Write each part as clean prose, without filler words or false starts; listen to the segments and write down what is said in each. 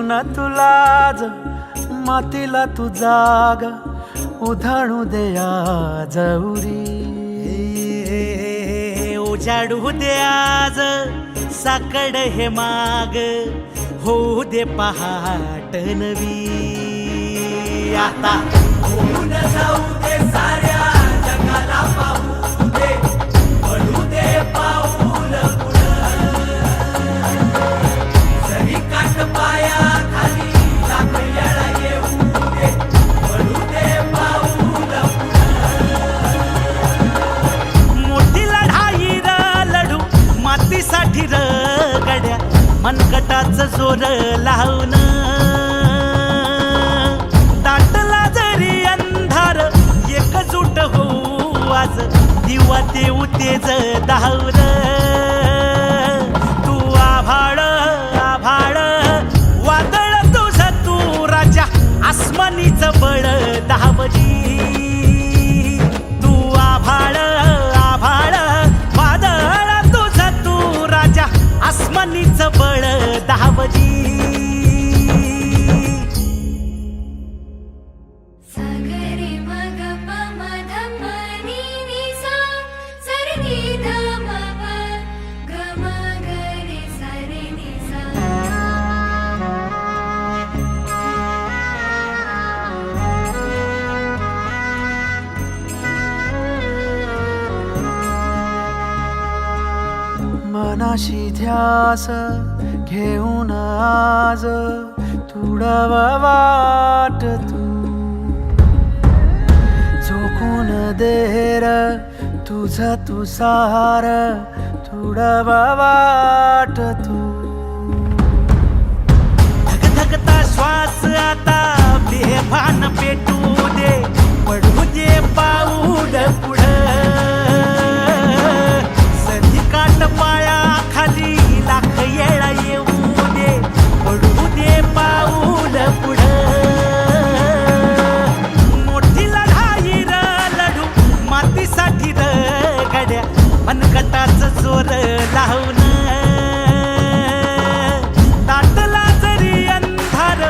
न तुलाज मातीला तू जाग उधाणू दे आज उरी उजाडू दे आज साकड हे माग होऊ दे पहाट नवी आता होऊन जाऊ दे साऱ्या जगाला पाहू दे पडू दे पाऊल पुढं जरी काट पाया खाली लाख येळा येऊ दे पडू दे पाऊल पुढं मोठी लढाई र लढू मातीसाठी र गड्या मनगटाचं जोर लावून दाटला जरी अंधार एकजूट होऊ आज दिवा देऊ तेज धावून तू आभाळ आभाळ वादळ तुझं तू राजा आसमानीचं बळ धावली तू आभाळ आभाळ वादळ तुझं तू राजा आसमानीचं बळ धावली मनाशी ध्यास घेऊन आज तुडव वाट तू झोकून देर तुझ तू सार तुडव वाट तू धगधगता श्वास आता बेभान पेटू दे पडू दे पाऊल पुढं सधी काट पाया खाली लाख येळा येऊ दे पडू दे पाऊल पुढं मोठी लढाई र लढू मातीसाठी र गड्या मनगटाचं जोर लावून दाटला जरी अंधार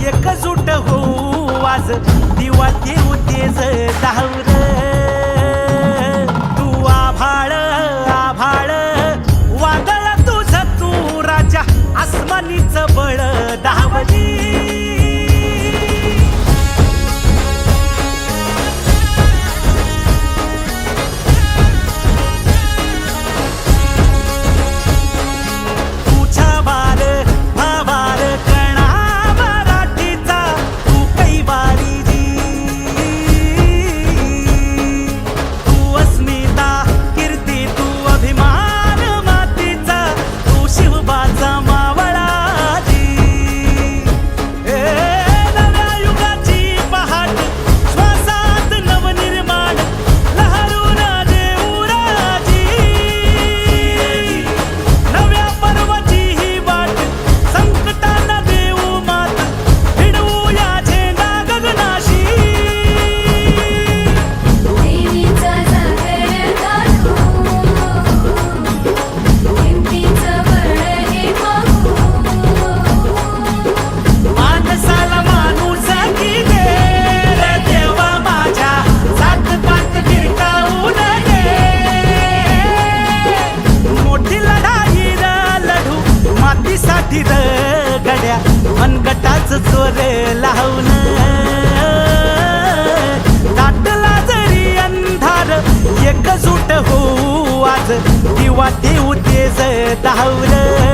एकजूट होऊ आज दिवा देऊ तेज धावून तू आभाळ आभाळ वादळ तुझं तू राजा आसमानीचं बळ धावली गड्या मनगटाचं जोर लावून दाटला जरी अंधार एकजूट होऊ आज दिवा देऊ तेज धावलं